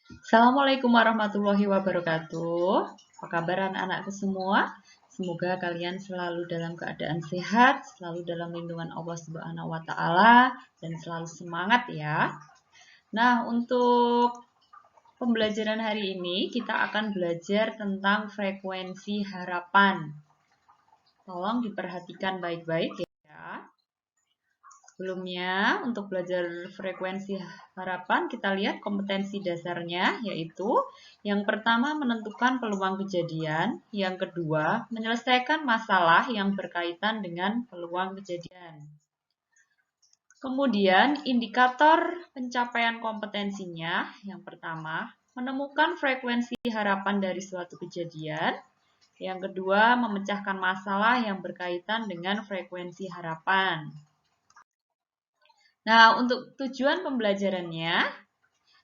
Assalamualaikum warahmatullahi wabarakatuh. Apa kabar anak-anakku semua? Semoga kalian selalu dalam keadaan sehat, selalu dalam lindungan Allah Subhanahu wa taala dan selalu semangat ya. Nah, untuk pembelajaran hari ini kita akan belajar tentang frekuensi harapan. Tolong diperhatikan baik-baik ya. Sebelumnya, untuk belajar frekuensi harapan, kita lihat kompetensi dasarnya, yaitu yang pertama menentukan peluang kejadian, yang kedua menyelesaikan masalah yang berkaitan dengan peluang kejadian. Kemudian, indikator pencapaian kompetensinya, yang pertama menemukan frekuensi harapan dari suatu kejadian, yang kedua memecahkan masalah yang berkaitan dengan frekuensi harapan. Nah, untuk tujuan pembelajarannya,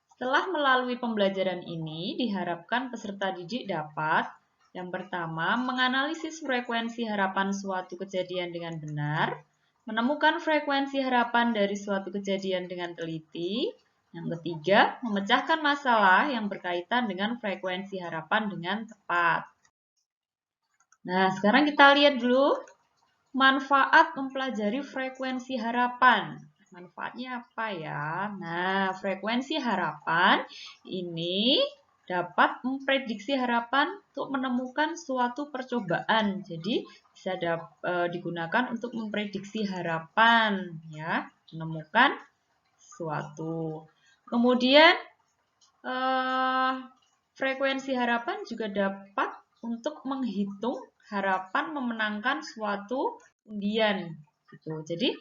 setelah melalui pembelajaran ini, diharapkan peserta didik dapat yang pertama, menganalisis frekuensi harapan suatu kejadian dengan benar, menemukan frekuensi harapan dari suatu kejadian dengan teliti, yang ketiga, memecahkan masalah yang berkaitan dengan frekuensi harapan dengan tepat. Nah, sekarang kita lihat dulu manfaat mempelajari frekuensi harapan. Manfaatnya apa ya? Nah, frekuensi harapan ini dapat memprediksi harapan untuk menemukan suatu percobaan. Jadi, bisa digunakan untuk memprediksi harapan, ya, menemukan suatu. Kemudian, frekuensi harapan juga dapat untuk menghitung harapan memenangkan suatu undian. Gitu. Jadi,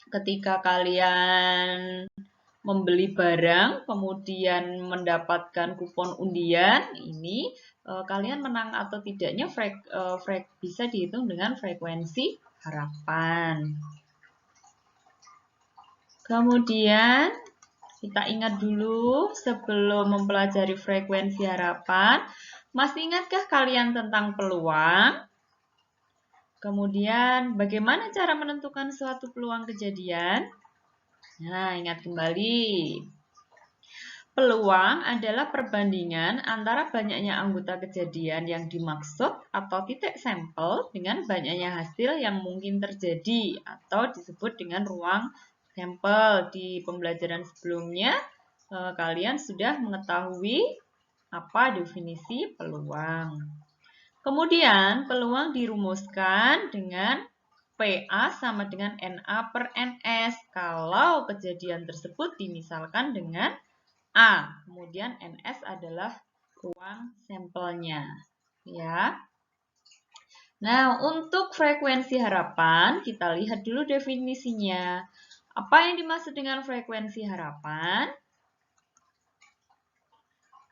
ketika kalian membeli barang, kemudian mendapatkan kupon undian, ini kalian menang atau tidaknya bisa dihitung dengan frekuensi harapan. Kemudian, kita ingat dulu sebelum mempelajari frekuensi harapan, masih ingatkah kalian tentang peluang? Kemudian, bagaimana cara menentukan suatu peluang kejadian? Nah, ingat kembali. Peluang adalah perbandingan antara banyaknya anggota kejadian yang dimaksud atau titik sampel dengan banyaknya hasil yang mungkin terjadi atau disebut dengan ruang sampel. Di pembelajaran sebelumnya, kalian sudah mengetahui apa definisi peluang. Kemudian, peluang dirumuskan dengan PA sama dengan NA per NS. Kalau kejadian tersebut dimisalkan dengan A, kemudian NS adalah ruang sampelnya. Ya. Nah, untuk frekuensi harapan, kita lihat dulu definisinya. Apa yang dimaksud dengan frekuensi harapan?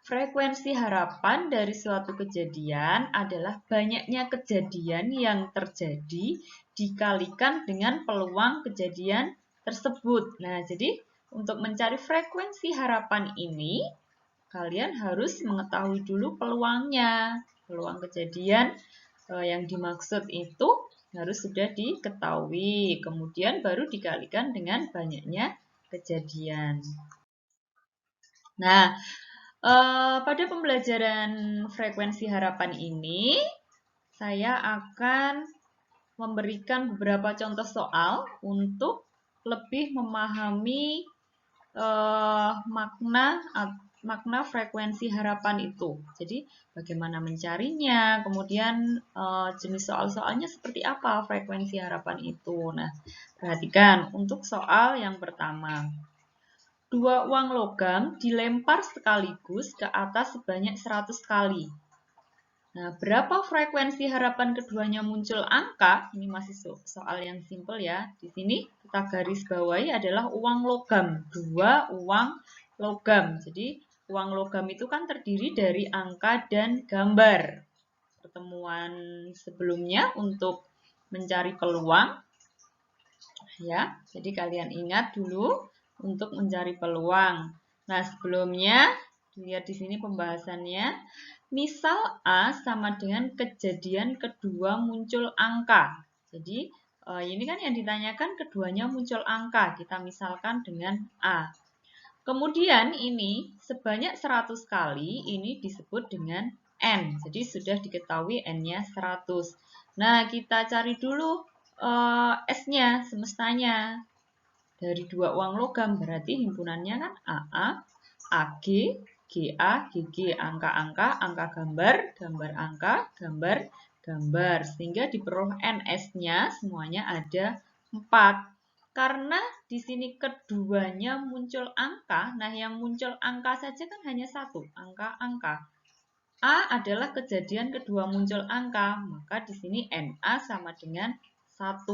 Frekuensi harapan dari suatu kejadian adalah banyaknya kejadian yang terjadi dikalikan dengan peluang kejadian tersebut. Nah, jadi untuk mencari frekuensi harapan ini, kalian harus mengetahui dulu peluangnya. Peluang kejadian yang dimaksud itu harus sudah diketahui. Kemudian baru dikalikan dengan banyaknya kejadian. Nah, pada pembelajaran frekuensi harapan ini, saya akan memberikan beberapa contoh soal untuk lebih memahami makna frekuensi harapan itu. Jadi, bagaimana mencarinya, kemudian jenis soal-soalnya seperti apa frekuensi harapan itu. Nah, perhatikan untuk soal yang pertama. Dua uang logam dilempar sekaligus ke atas sebanyak 100 kali. Nah, berapa frekuensi harapan keduanya muncul angka? Ini masih soal yang simpel ya. Di sini kita garis bawahi adalah uang logam. Dua uang logam. Jadi, uang logam itu kan terdiri dari angka dan gambar. Pertemuan sebelumnya untuk mencari peluang. Ya, jadi kalian ingat dulu untuk mencari peluang. Nah, sebelumnya lihat di sini pembahasannya. Misal A sama dengan kejadian kedua muncul angka. Jadi, ini kan yang ditanyakan keduanya muncul angka. Kita misalkan dengan A. Kemudian ini sebanyak 100 kali ini disebut dengan N. Jadi sudah diketahui N-nya 100. Nah, kita cari dulu S-nya, semestanya. Dari dua uang logam berarti himpunannya kan AA, AG, GA, GG, angka-angka, angka gambar, gambar angka, gambar, gambar. Sehingga diperoleh NS-nya semuanya ada 4. Karena di sini keduanya muncul angka, nah yang muncul angka saja kan hanya satu, angka-angka. A adalah kejadian kedua muncul angka, maka di sini NA sama dengan 1.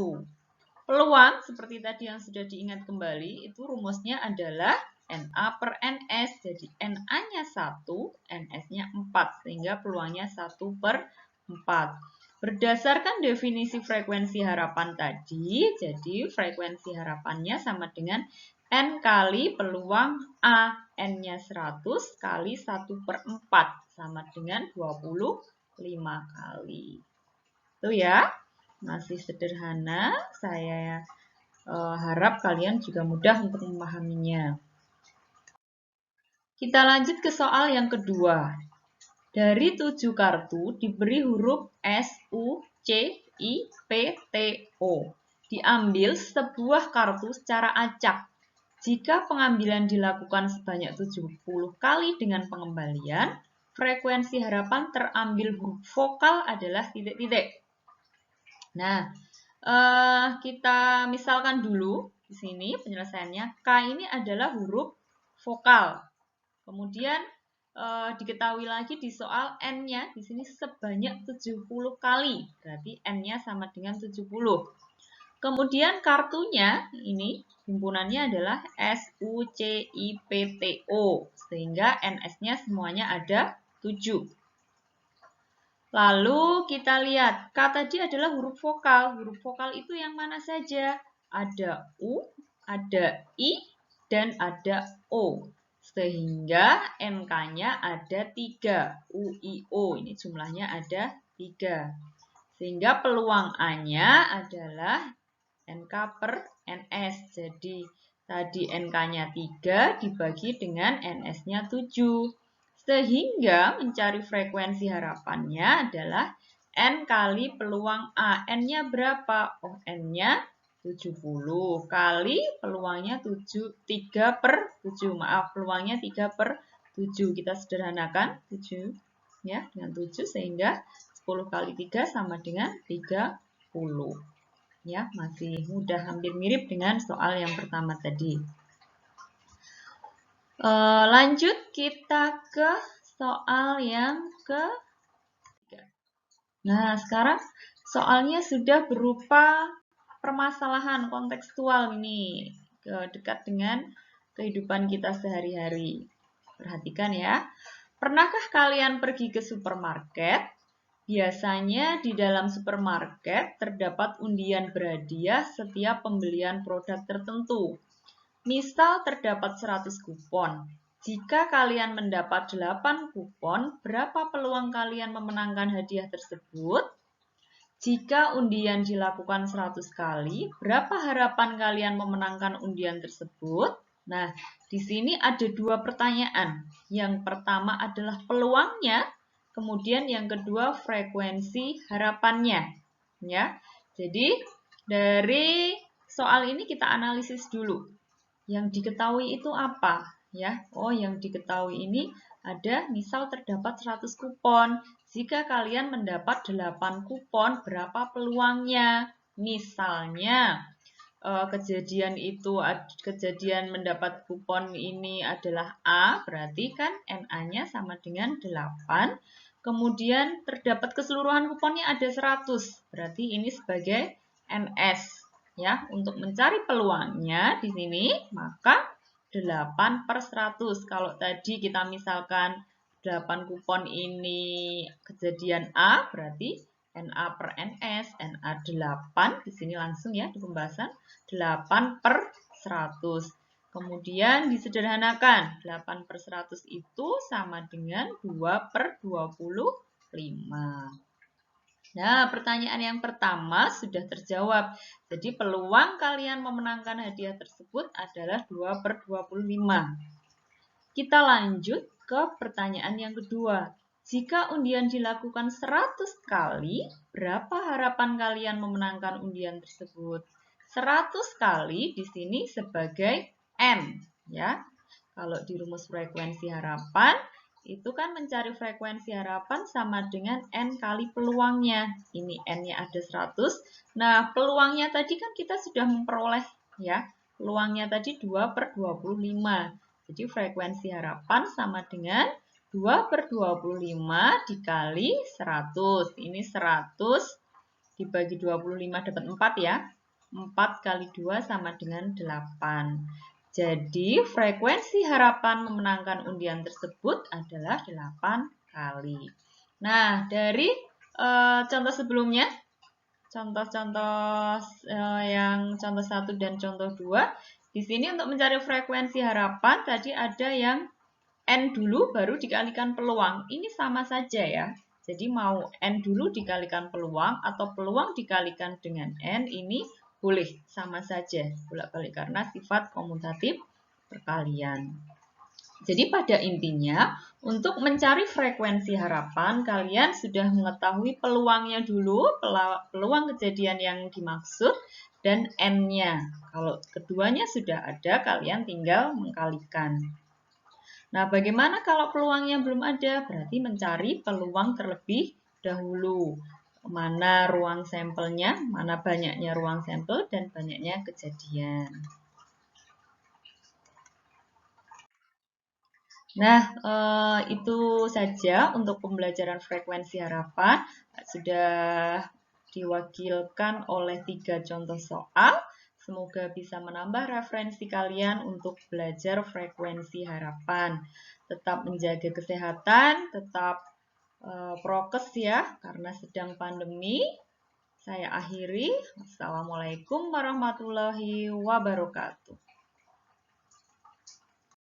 Peluang, seperti tadi yang sudah diingat kembali, itu rumusnya adalah NA per NS. Jadi NA-nya 1, NS-nya 4, sehingga peluangnya 1 per 4. Berdasarkan definisi frekuensi harapan tadi, jadi frekuensi harapannya sama dengan N kali peluang A. N-nya 100 kali 1 per 4, sama dengan 25 kali. Itu ya, masih sederhana. Saya harap kalian juga mudah untuk memahaminya. Kita lanjut ke soal yang kedua. Dari 7 kartu diberi huruf S, U, C, I, P, T, O. Diambil sebuah kartu secara acak. Jika pengambilan dilakukan sebanyak 70 kali dengan pengembalian, frekuensi harapan terambil huruf vokal adalah titik-titik. Nah, kita misalkan dulu di sini penyelesaiannya. K ini adalah huruf vokal. Kemudian diketahui lagi di soal N-nya di sini sebanyak 70 kali. Berarti N-nya sama dengan 70. Kemudian kartunya ini himpunannya adalah S, U, C, I, P, T, O. Sehingga NS-nya semuanya ada 7. Lalu kita lihat, K tadi adalah huruf vokal. Huruf vokal itu yang mana saja? Ada U, ada I, dan ada O. Sehingga NK-nya ada 3. U, I, O. Ini jumlahnya ada 3. Sehingga peluang A-nya adalah NK per NS. Jadi tadi NK-nya 3 dibagi dengan NS-nya 7. Sehingga mencari frekuensi harapannya adalah N kali peluang A. N-nya berapa? Oh, N-nya 70 kali peluangnya 3 per 7. Maaf, peluangnya 3 per 7. Kita sederhanakan 7 ya dengan 7 sehingga 10 kali 3 sama dengan 30. Ya, masih mudah, hampir mirip dengan soal yang pertama tadi. Lanjut kita ke soal yang ketiga. Nah, sekarang soalnya sudah berupa permasalahan kontekstual ini, dekat dengan kehidupan kita sehari-hari. Perhatikan ya. Pernahkah kalian pergi ke supermarket? Biasanya di dalam supermarket terdapat undian berhadiah setiap pembelian produk tertentu. Misal terdapat 100 kupon. Jika kalian mendapat 8 kupon, berapa peluang kalian memenangkan hadiah tersebut? Jika undian dilakukan 100 kali, berapa harapan kalian memenangkan undian tersebut? Nah, di sini ada dua pertanyaan. Yang pertama adalah peluangnya, kemudian yang kedua frekuensi harapannya. Ya, jadi dari soal ini kita analisis dulu. Yang diketahui itu apa? Ya, oh yang diketahui ini ada misal terdapat 100 kupon. Jika kalian mendapat 8 kupon, berapa peluangnya? Misalnya, kejadian mendapat kupon ini adalah A, berarti kan NA-nya sama dengan 8. Kemudian terdapat keseluruhan kuponnya ada 100, berarti ini sebagai NS. Ya, untuk mencari peluangnya di sini, maka 8 per 100. Kalau tadi kita misalkan 8 kupon ini kejadian A, berarti NA per NS, NA 8, di sini langsung ya di pembahasan, 8 per 100. Kemudian disederhanakan, 8 per 100 itu sama dengan 2 per 25. Nah, pertanyaan yang pertama sudah terjawab. Jadi peluang kalian memenangkan hadiah tersebut adalah 2 per 25. Kita lanjut ke pertanyaan yang kedua. Jika undian dilakukan 100 kali, berapa harapan kalian memenangkan undian tersebut? 100 kali di sini sebagai N, ya. Kalau di rumus frekuensi harapan, itu kan mencari frekuensi harapan sama dengan N kali peluangnya. Ini N-nya ada 100. Nah, peluangnya tadi kan kita sudah memperoleh, ya. Peluangnya tadi 2/25. Jadi frekuensi harapan sama dengan 2/25 dikali 100. Ini 100 dibagi 25 dapat 4 ya. 4 kali 2 sama dengan 8. Jadi frekuensi harapan memenangkan undian tersebut adalah 8 kali. Nah, dari contoh sebelumnya, contoh-contoh yang contoh 1 dan contoh 2, di sini untuk mencari frekuensi harapan tadi ada yang N dulu baru dikalikan peluang. Ini sama saja ya. Jadi mau N dulu dikalikan peluang atau peluang dikalikan dengan N, ini boleh sama saja bolak-balik karena sifat komutatif perkalian. Jadi pada intinya untuk mencari frekuensi harapan kalian sudah mengetahui peluangnya dulu, peluang kejadian yang dimaksud dan N-nya. Kalau keduanya sudah ada kalian tinggal mengkalikan. Nah, bagaimana kalau peluangnya belum ada? Berarti mencari peluang terlebih dahulu. Mana ruang sampelnya, mana banyaknya ruang sampel, dan banyaknya kejadian. Nah, itu saja untuk pembelajaran frekuensi harapan. Sudah diwakilkan oleh 3 contoh soal. Semoga bisa menambah referensi kalian untuk belajar frekuensi harapan. Tetap menjaga kesehatan, tetap prokes ya, karena sedang pandemi. Saya akhiri. Wassalamualaikum warahmatullahi wabarakatuh.